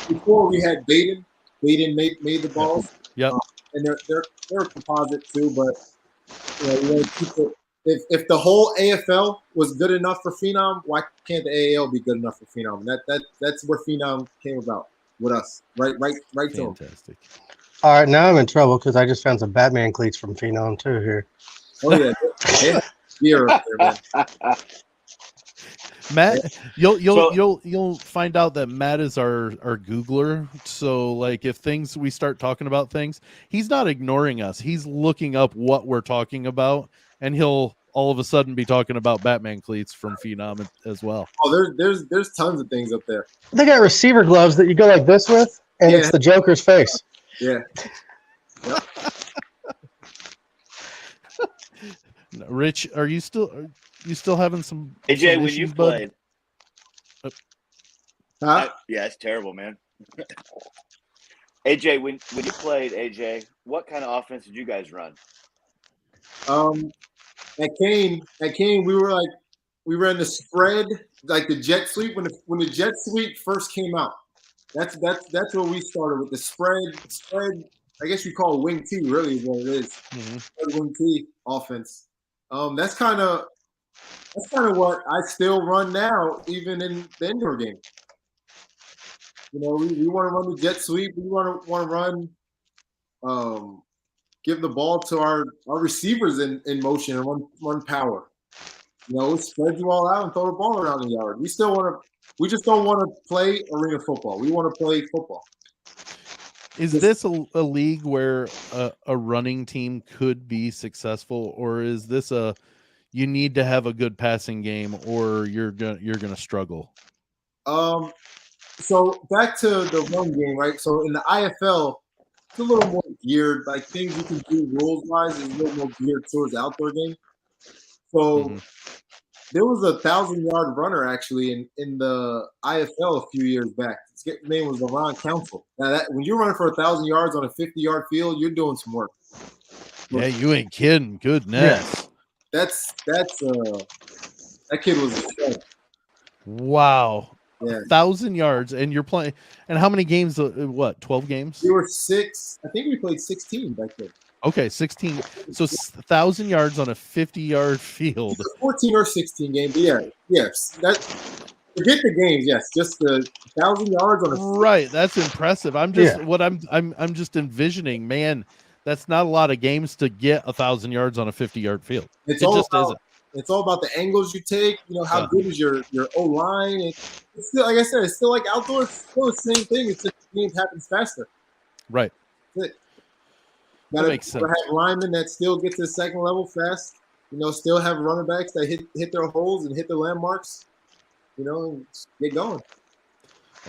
[SPEAKER 5] Before we had Baden. Baden made the balls.
[SPEAKER 3] Yep.
[SPEAKER 5] And they're a composite too, but you know, you keep it. If the whole AFL was good enough for Phenom, why can't the AAL be good enough for Phenom? And that's where Phenom came about with us. Right.
[SPEAKER 3] Fantastic.
[SPEAKER 4] All right, now I'm in trouble because I just found some Batman cleats from Phenom too here.
[SPEAKER 5] Oh yeah, beer up there, man.
[SPEAKER 3] Matt, you'll find out that Matt is our Googler. So like if we start talking about things, he's not ignoring us. He's looking up what we're talking about, and he'll all of a sudden be talking about Batman cleats from Phenom as well.
[SPEAKER 5] Oh, there's tons of things up there.
[SPEAKER 4] They got receiver gloves that you go like this with, and it's the Joker's face.
[SPEAKER 5] Yeah. Yep.
[SPEAKER 3] Rich, are you still having some
[SPEAKER 1] AJ,
[SPEAKER 3] some
[SPEAKER 1] when
[SPEAKER 3] issues,
[SPEAKER 1] you
[SPEAKER 3] bud?
[SPEAKER 1] played?
[SPEAKER 5] Huh?
[SPEAKER 1] Yeah, it's terrible, man. AJ, when you played, AJ, what kind of offense did you guys run?
[SPEAKER 5] At Kean, we ran the spread, like the jet sweep. When the jet sweep first came out, that's where we started with the spread. I guess you call it wing T, really is what it is. Mm-hmm. Wing T offense. That's kind of what I still run now, even in the indoor game. You know, we want to run the jet sweep. We want to run, give the ball to our receivers in motion and run power. You know, spread you all out and throw the ball around the yard. We just don't want to play arena football. We want to play football.
[SPEAKER 3] Is this a league where a running team could be successful, or is this you need to have a good passing game, or you're gonna struggle?
[SPEAKER 5] So back to the run game, right? So in the IFL, it's a little more geared, like things you can do rules wise is a little more geared towards the outdoor game. So there was a 1,000-yard runner actually in the IFL a few years back. His name was LeRon Council. Now when you're running for 1,000 yards on a 50-yard field, you're doing some work.
[SPEAKER 3] Yeah, you ain't kidding. Goodness.
[SPEAKER 5] Yeah. That kid was a show.
[SPEAKER 3] Wow.
[SPEAKER 5] Yeah.
[SPEAKER 3] 1,000 yards, and you're playing. And how many games? 12 games?
[SPEAKER 5] We were 6. I think we played 16 back then.
[SPEAKER 3] Okay, 16. So 1,000 yards on a 50-yard field.
[SPEAKER 5] 14 or 16 game. Yeah. Yes. Forget the games. Yes, just the 1,000 yards on a.
[SPEAKER 3] Right. That's impressive. I'm just I'm just envisioning. Man, that's not a lot of games to get 1,000 yards on a 50-yard field. It just isn't.
[SPEAKER 5] It's all about the angles you take. You know, how good is your O line? It's still, like I said, it's still like outdoors. It's still the same thing. It's just the game happens faster.
[SPEAKER 3] Right.
[SPEAKER 5] That's it.
[SPEAKER 3] That makes sense.
[SPEAKER 5] Have linemen that still get to the second level fast. You know, still have running backs that hit their holes and hit their landmarks. You know, and get going.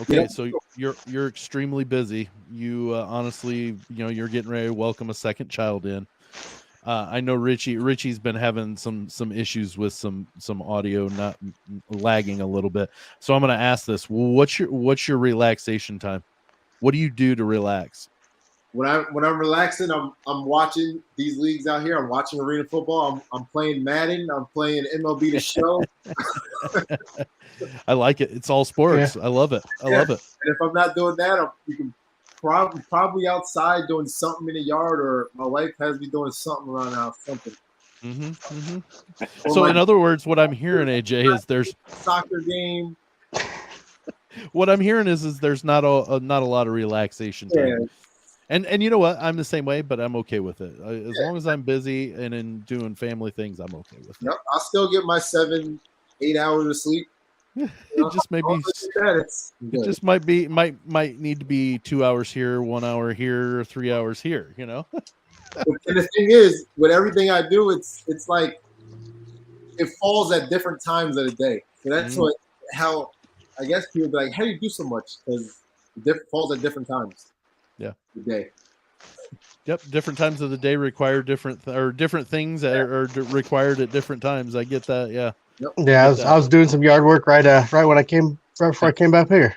[SPEAKER 3] Okay, yeah. So you're extremely busy. You honestly, you're getting ready to welcome a second child in. I know Richie's been having some issues with some audio not lagging a little bit. So I'm going to ask this: what's your relaxation time? What do you do to relax?
[SPEAKER 5] When I'm relaxing, I'm watching these leagues out here. I'm watching arena football. I'm playing Madden. I'm playing MLB The Show.
[SPEAKER 3] I like it. It's all sports. Yeah. I love it. I love it.
[SPEAKER 5] And if I'm not doing that, you can probably outside doing something in the yard, or my wife has me doing something around the house, something.
[SPEAKER 3] So in other words, what I'm hearing, AJ, is there's
[SPEAKER 5] soccer game.
[SPEAKER 3] What I'm hearing is there's not a lot of relaxation time. Yeah. And you know what? I'm the same way, but I'm okay with it. As long as I'm busy and in doing family things, I'm okay with it.
[SPEAKER 5] Yep, I'll still get my 7-8 hours of sleep.
[SPEAKER 3] It just maybe it just might need to be 2 hours here, 1 hour here, 3 hours here. You know.
[SPEAKER 5] And the thing is, with everything I do, it's like it falls at different times of the day. So that's how I guess people be like, "How do you do so much?" Because it falls at different times.
[SPEAKER 3] Yeah.
[SPEAKER 5] The day.
[SPEAKER 3] Yep. Different times of the day require different things that are required at different times. I get that. Yeah.
[SPEAKER 5] Yep.
[SPEAKER 4] Yeah. I was doing some yard work right before I came back here.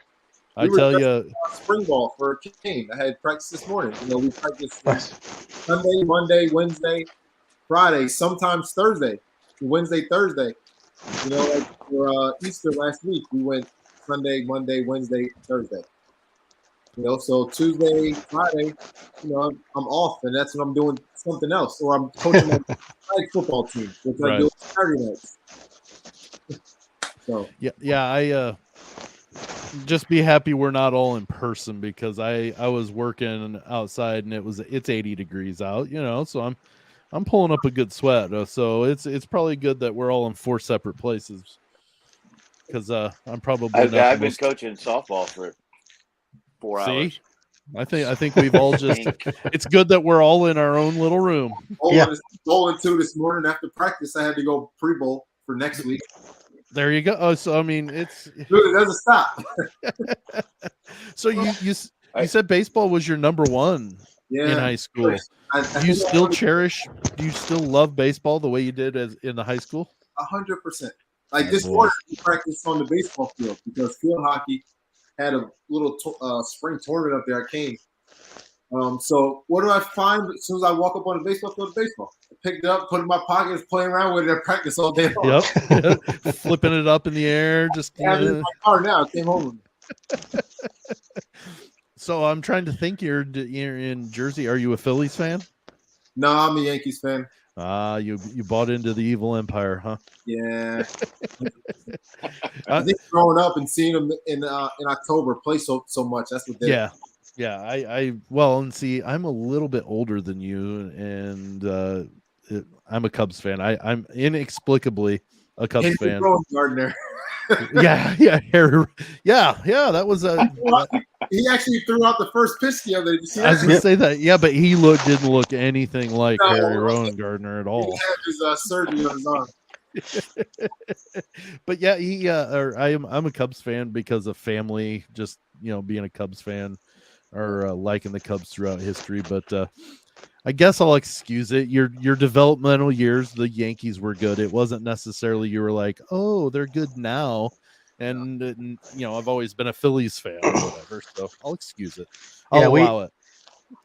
[SPEAKER 3] I tell you,
[SPEAKER 5] spring ball for Kean. I had practice this morning. You know, we practiced Sunday, Monday, Wednesday, Friday, sometimes Thursday, Wednesday, Thursday. You know, like for Easter last week, we went Sunday, Monday, Wednesday, Thursday. You know, so Tuesday, Friday, you know, I'm off, and that's when I'm doing something else, or I'm coaching my flag football team, which I do Saturday nights. So
[SPEAKER 3] I just be happy we're not all in person, because I was working outside and it's 80 degrees out, you know, so I'm pulling up a good sweat. So it's probably good that we're all in 4 separate places. because I'm probably.
[SPEAKER 1] I've been coaching softball for 4 hours.
[SPEAKER 3] I think we've all just. It's good that we're all in our own little room.
[SPEAKER 5] Bowling too this morning after practice. I had to go pre-bowl for next week.
[SPEAKER 3] There you go. Oh, so I mean, it
[SPEAKER 5] doesn't stop.
[SPEAKER 3] So you said baseball was your number one in high school. Do you still love baseball the way you did in the high school?
[SPEAKER 5] 100%. Like this morning, we practiced on the baseball field because field hockey had a little spring tournament up there at Kean. So what do I find as soon as I walk up on the baseball field? Baseball. I picked it up, put it in my pocket, playing around with it at practice all day long.
[SPEAKER 3] Yep. Flipping it up in the air. Just
[SPEAKER 5] I have it in my car now. I came home with me.
[SPEAKER 3] So I'm trying to think. You're in Jersey. Are you a Phillies fan?
[SPEAKER 5] No, I'm a Yankees fan.
[SPEAKER 3] You bought into the evil empire, huh?
[SPEAKER 5] Yeah. I think growing up and seeing them in October play so much, that's what they.
[SPEAKER 3] Yeah. And see, I'm a little bit older than you, and I'm a Cubs fan. I'm inexplicably a Cubs fan.
[SPEAKER 5] Gardner.
[SPEAKER 3] yeah, Harry. Yeah. That was
[SPEAKER 5] he actually threw out the first pitch the other day. Did you see that?
[SPEAKER 3] I was going to say that. Yeah, but he didn't look anything like Harry Rowan-Gardner at all.
[SPEAKER 5] He had his surgery on his arm.
[SPEAKER 3] But yeah, I'm a Cubs fan because of family. Just being a Cubs fan or liking the Cubs throughout history. But I guess I'll excuse it. Your developmental years, the Yankees were good. It wasn't necessarily you were like, oh, they're good now. And I've always been a Phillies fan or whatever, so I'll excuse it. I'll allow it.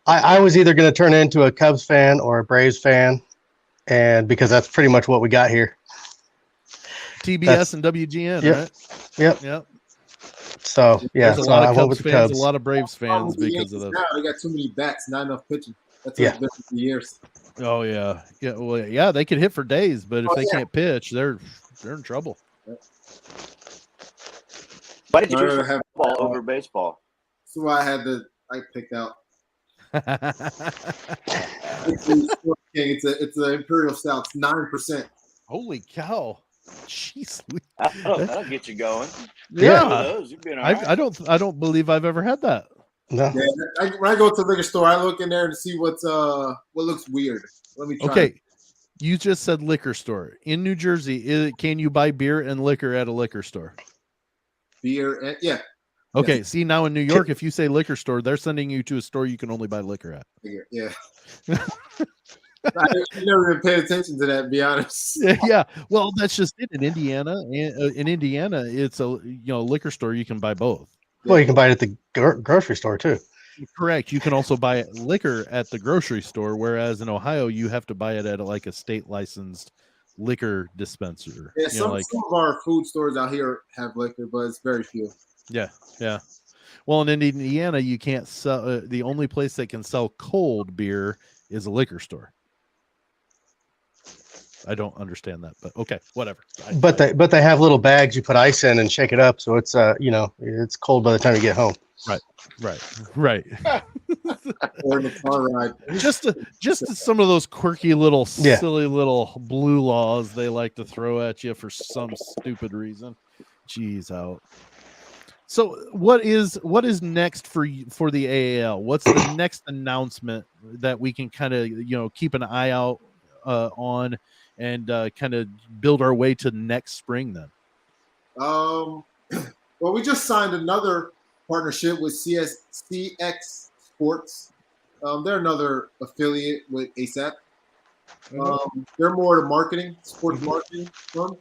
[SPEAKER 4] I was either going to turn into a Cubs fan or a Braves fan, and because that's pretty much what we got here.
[SPEAKER 3] TBS and WGN,
[SPEAKER 4] yep,
[SPEAKER 3] right?
[SPEAKER 4] Yep. So
[SPEAKER 3] there's a lot of Cubs fans, a lot of Braves fans because of that.
[SPEAKER 5] Now they got too many bats, not enough pitching. That's what it's been for years.
[SPEAKER 3] Oh yeah. Well, yeah, they can hit for days, but if they can't pitch, they're in trouble.
[SPEAKER 1] Why did you choose football over baseball?
[SPEAKER 5] That's why I picked out. It's an Imperial Stout. It's 9%.
[SPEAKER 3] Holy cow! Jeez,
[SPEAKER 1] that'll get you going.
[SPEAKER 3] Yeah,
[SPEAKER 1] you'd be all right.
[SPEAKER 3] I don't believe I've ever had that.
[SPEAKER 4] No.
[SPEAKER 5] Yeah, when I go to the liquor store, I look in there to see what looks weird. Let me try.
[SPEAKER 3] Okay, you just said liquor store in New Jersey. Can you buy beer and liquor at a liquor store?
[SPEAKER 5] Beer and yeah.
[SPEAKER 3] Okay, yes. See, now in New York, if you say liquor store, they're sending you to a store you can only buy liquor at.
[SPEAKER 5] Yeah. I never even paid attention to that, to be honest.
[SPEAKER 3] Yeah, well, that's just it. In Indiana, it's a liquor store you can buy both.
[SPEAKER 4] Well, you can buy it at the grocery store too.
[SPEAKER 3] Correct. You can also buy liquor at the grocery store, whereas in Ohio, you have to buy it at like a state licensed liquor dispenser.
[SPEAKER 5] Yeah, some of our food stores out here have liquor, but it's very few.
[SPEAKER 3] Yeah. Well, in Indiana, you can't sell. The only place that can sell cold beer is a liquor store. I don't understand that, but okay, whatever.
[SPEAKER 4] But they have little bags you put ice in and shake it up, so it's it's cold by the time you get home.
[SPEAKER 3] Right.
[SPEAKER 5] Or in the car ride.
[SPEAKER 3] Just some of those quirky little silly little blue laws they like to throw at you for some stupid reason. Jeez out. So what is next for the AAL? What's the next announcement that we can kind of keep an eye out on and kind of build our way to next spring then?
[SPEAKER 5] Well, we just signed another partnership with CX Sports. They're another affiliate with ASAP. They're more the marketing, sports marketing firm.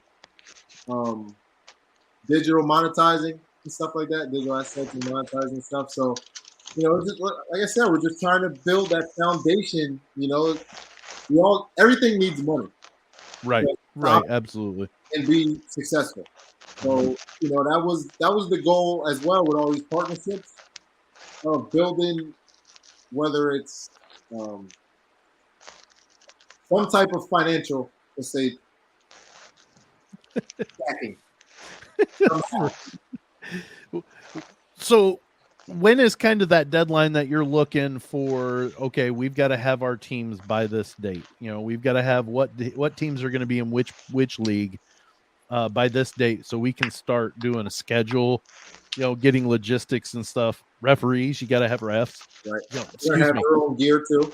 [SPEAKER 5] Digital monetizing and stuff like that, digital assets and monetizing stuff. So, just, like I said, we're just trying to build that foundation. Everything needs money.
[SPEAKER 3] Right, absolutely.
[SPEAKER 5] And be successful. So, that was the goal as well with all these partnerships of building, whether it's some type of financial, let's say, backing.
[SPEAKER 3] So when is kind of that deadline that you're looking for? Okay, we've got to have our teams by this date. We've got to have what teams are going to be in which league. by this date so we can start doing a schedule, getting logistics and stuff. Referees, you got to have refs.
[SPEAKER 5] Right. We're
[SPEAKER 3] Excuse
[SPEAKER 5] gonna have
[SPEAKER 3] me.
[SPEAKER 5] our own gear too.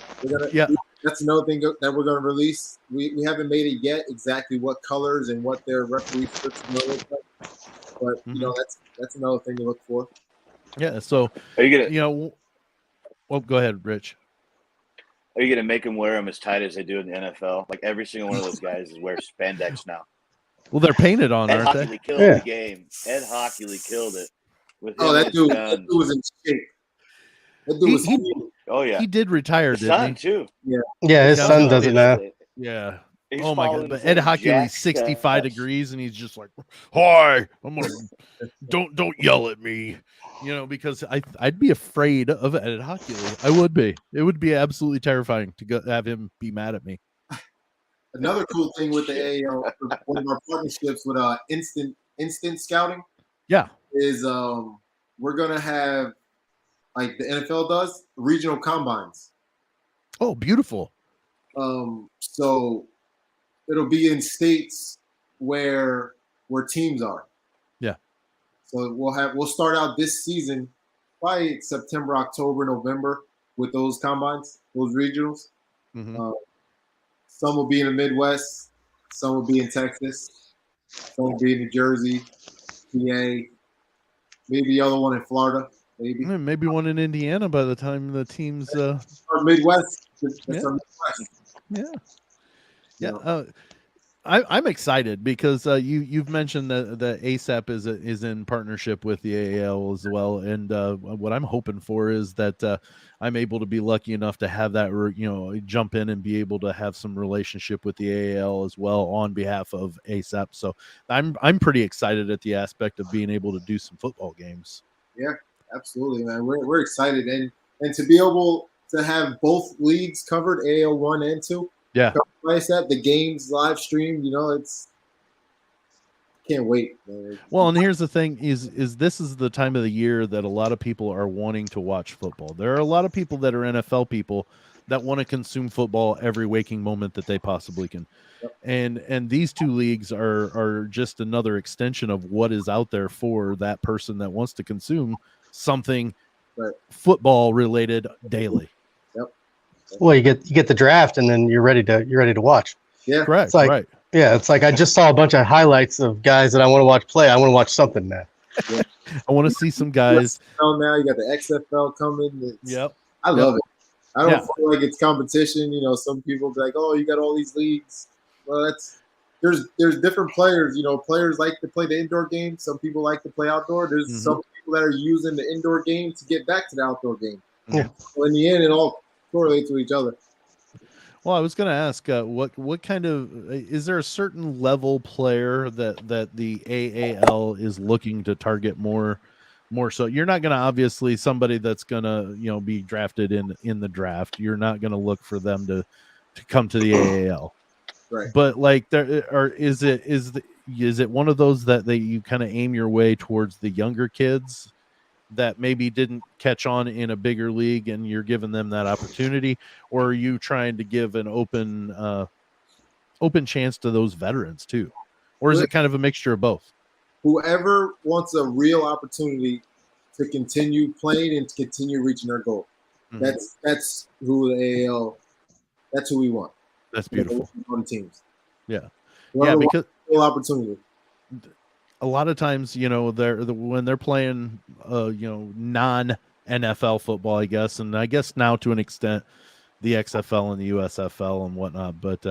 [SPEAKER 3] Yeah.
[SPEAKER 5] That's another thing that we're gonna release. We haven't made it yet exactly what colors and what their referee shirts will look like. But that's another thing to look for.
[SPEAKER 3] Yeah. So
[SPEAKER 1] are you gonna
[SPEAKER 3] well, go ahead, Rich.
[SPEAKER 1] Are you gonna make them wear them as tight as they do in the NFL? Like every single one of those guys wears spandex now.
[SPEAKER 3] Well, they're painted on,
[SPEAKER 1] Ed
[SPEAKER 3] aren't
[SPEAKER 1] Hockley
[SPEAKER 3] they?
[SPEAKER 1] killed the game. Ed Hockley killed it. With
[SPEAKER 5] that dude was in shape. That dude was huge.
[SPEAKER 1] Oh yeah,
[SPEAKER 3] he did retire,
[SPEAKER 1] his
[SPEAKER 3] didn't
[SPEAKER 1] son
[SPEAKER 3] he?
[SPEAKER 1] too.
[SPEAKER 4] Yeah, his son does it now.
[SPEAKER 3] Yeah.
[SPEAKER 1] He's
[SPEAKER 3] oh my god! But Ed
[SPEAKER 1] following
[SPEAKER 3] Hockley's 65 degrees, and he's just like, "Hi, I'm gonna don't yell at me," because I'd be afraid of Ed Hockley. I would be. It would be absolutely terrifying to have him be mad at me.
[SPEAKER 5] Another cool thing with the AAL, one of our partnerships with Instant Scouting, is we're gonna have, like the NFL does, regional combines.
[SPEAKER 3] Oh, beautiful.
[SPEAKER 5] So it'll be in states where teams are.
[SPEAKER 3] Yeah.
[SPEAKER 5] So we'll start out this season, probably September, October, November, with those combines, those regionals.
[SPEAKER 3] Mm-hmm.
[SPEAKER 5] Some will be in the Midwest, some will be in Texas, some will be in New Jersey, PA, maybe the other one in Florida,
[SPEAKER 3] maybe one in Indiana by the time the teams.
[SPEAKER 5] Our Midwest.
[SPEAKER 3] Yeah.
[SPEAKER 5] Our Midwest.
[SPEAKER 3] Yeah. I'm excited because you've mentioned that the ASAP is in partnership with the AAL as well, and what I'm hoping for is that I'm able to be lucky enough to have that jump in and be able to have some relationship with the AAL as well on behalf of ASAP. So I'm pretty excited at the aspect of being able to do some football games.
[SPEAKER 5] Yeah, absolutely, man. We're excited, and to be able to have both leagues covered, AAL 1 and 2.
[SPEAKER 3] Yeah.
[SPEAKER 5] The games live streamed, it's can't wait, man.
[SPEAKER 3] Well, and here's the thing is this is the time of the year that a lot of people are wanting to watch football. There are a lot of people that are NFL people that want to consume football every waking moment that they possibly can.
[SPEAKER 5] Yep.
[SPEAKER 3] And these two leagues are just another extension of what is out there for that person that wants to consume something football related daily.
[SPEAKER 4] Well, you get the draft, and then you're ready to watch.
[SPEAKER 5] Yeah,
[SPEAKER 3] correct.
[SPEAKER 4] It's like, yeah, it's like I just saw a bunch of highlights of guys that I want to watch play. I want to watch something now.
[SPEAKER 5] Yeah.
[SPEAKER 3] I want to see some guys.
[SPEAKER 5] Now you got the XFL coming.
[SPEAKER 3] Yep.
[SPEAKER 5] I love it. I don't feel like it's competition. Some people be like, "Oh, you got all these leagues." Well, there's different players. Players like to play the indoor game. Some people like to play outdoor. There's some people that are using the indoor game to get back to the outdoor game.
[SPEAKER 4] Yeah.
[SPEAKER 5] So in the end, it all correlate to each other.
[SPEAKER 3] Well, I was going to ask, what kind of is there a certain level player that the AAL is looking to target more so? You're not going to obviously somebody that's going to be drafted in the draft. You're not going to look for them to come to the AAL,
[SPEAKER 5] right?
[SPEAKER 3] But like is it one of those that you kind of aim your way towards the younger kids that maybe didn't catch on in a bigger league and you're giving them that opportunity, or are you trying to give an open chance to those veterans too? Or is it kind of a mixture of both?
[SPEAKER 5] Whoever wants a real opportunity to continue playing and to continue reaching their goal. Mm-hmm. That's who the AAL, that's who we want.
[SPEAKER 3] That's beautiful.
[SPEAKER 5] On teams.
[SPEAKER 3] Yeah.
[SPEAKER 5] Whoever because real opportunity.
[SPEAKER 3] A lot of times, when they're playing, non-NFL football, I guess, and I guess now to an extent, the XFL and the USFL and whatnot, but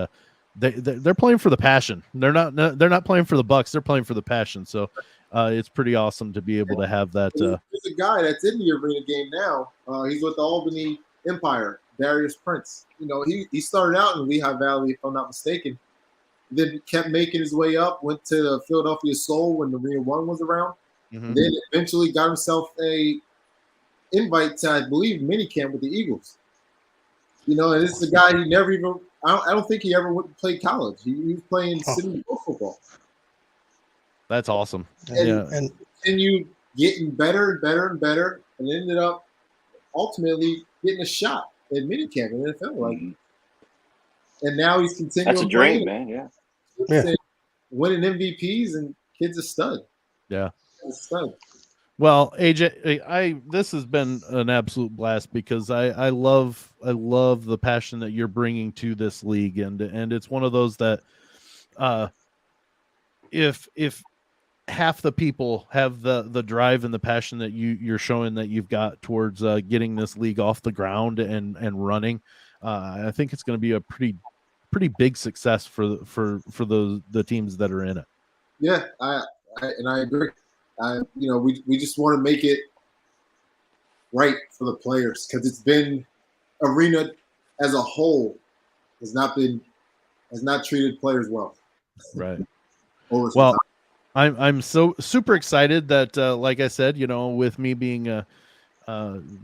[SPEAKER 3] they're playing for the passion. They're not playing for the bucks. They're playing for the passion. So it's pretty awesome to be able to have that.
[SPEAKER 5] There's a guy that's in the arena game now. He's with the Albany Empire, Darius Prince. He started out in Lehigh Valley, if I'm not mistaken. Then kept making his way up, went to the Philadelphia Soul when the Arena 1 was around. Mm-hmm. Then eventually got himself a invite to, I believe, minicamp with the Eagles. And this is a guy he never even – I don't think he ever went to play college. He was playing city football.
[SPEAKER 3] That's awesome.
[SPEAKER 5] And continued getting better and better and better, and ended up ultimately getting a shot at minicamp in the NFL. And now he's continuing.
[SPEAKER 1] That's a dream, man. Yeah.
[SPEAKER 5] winning MVPs, and kid's a stud.
[SPEAKER 3] Yeah.
[SPEAKER 5] A stud.
[SPEAKER 3] Well, AJ, this has been an absolute blast because I love the passion that you're bringing to this league, and it's one of those that if half the people have the drive and the passion that you're showing that you've got towards getting this league off the ground and running, I think it's going to be a pretty big success for the teams that are in it.
[SPEAKER 5] Yeah, I agree. We just want to make it right for the players because it's been arena as a whole has not treated players well.
[SPEAKER 3] Right. Well, I'm so super excited that like I said, with me being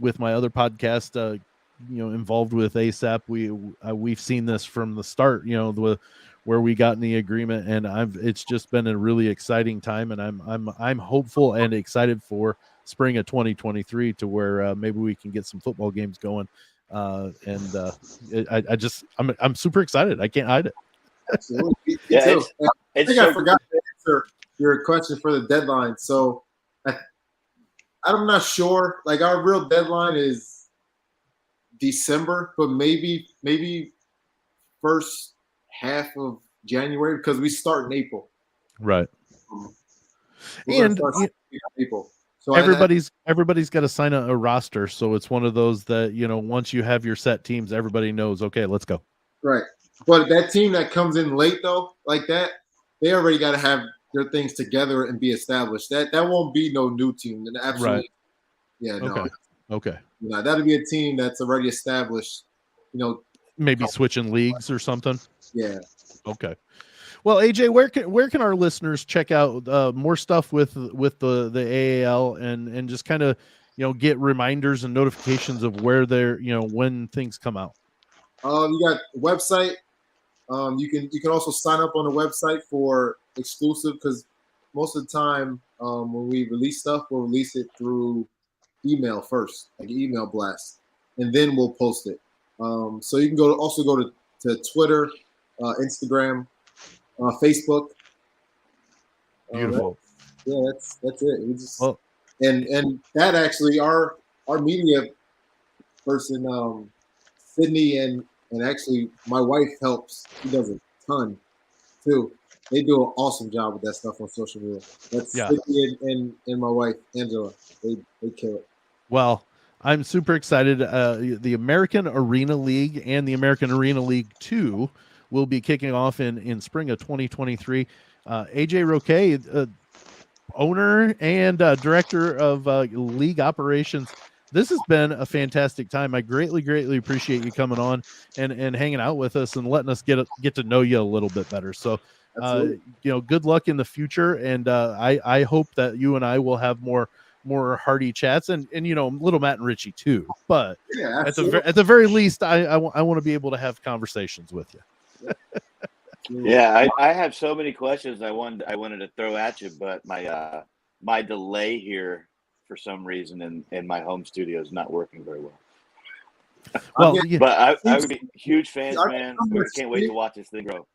[SPEAKER 3] with my other podcast involved with ASAP, we've seen this from the start, where we got in the agreement, and it's just been a really exciting time, and I'm hopeful and excited for spring of 2023 to where maybe we can get some football games going. I'm super excited. I can't hide it.
[SPEAKER 5] Absolutely. Yeah, I forgot to answer your question for the deadline. So I'm not sure. Like, our real deadline is December, but maybe first half of January because we start in April.
[SPEAKER 3] Right. And
[SPEAKER 5] April. So
[SPEAKER 3] everybody's got to sign a roster. So it's one of those that, once you have your set teams, everybody knows, okay, let's go.
[SPEAKER 5] Right. But that team that comes in late though, like that, they already got to have their things together and be established. That won't be no new team. Absolutely. Right. Yeah. No.
[SPEAKER 3] Okay.
[SPEAKER 5] That'll be a team that's already established.
[SPEAKER 3] Maybe switching leagues or something.
[SPEAKER 5] Yeah.
[SPEAKER 3] Okay. Well, AJ, where can our listeners check out more stuff with the AAL and just kind of get reminders and notifications of where they're when things come out?
[SPEAKER 5] You got a website. You can also sign up on the website for exclusive because most of the time when we release stuff, we'll release it through email first, like an email blast, and then we'll post it. So you can also go to Twitter, Instagram, Facebook.
[SPEAKER 3] Beautiful.
[SPEAKER 5] That's it. We just and that actually our media person, Sydney and actually my wife helps. She does a ton too. They do an awesome job with that stuff on social media. That's Sydney and my wife Angela. They kill it.
[SPEAKER 3] Well, I'm super excited. The American Arena League and the American Arena League 2 will be kicking off in spring of 2023. AJ Roque, owner and director of league operations. This has been a fantastic time. I greatly appreciate you coming on and hanging out with us and letting us get to know you a little bit better. So, good luck in the future. And I hope that you and I will have more hearty chats and little Matt and Richie too. But at the very least, I want to be able to have conversations with you.
[SPEAKER 1] Yeah, I have so many questions I wanted to throw at you, but my delay here for some reason in my home studio is not working very well.
[SPEAKER 3] Well,
[SPEAKER 1] but I would be huge fans, man. We can't wait to watch this thing grow.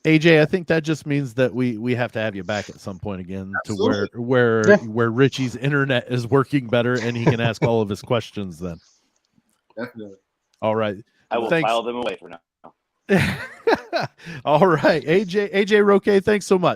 [SPEAKER 3] AJ, I think that just means that we have to have you back at some point again. Absolutely. To where Richie's internet is working better and he can ask all of his questions then.
[SPEAKER 5] Definitely.
[SPEAKER 3] All right.
[SPEAKER 1] I will file them away for now.
[SPEAKER 3] All right. AJ Roque, thanks so much.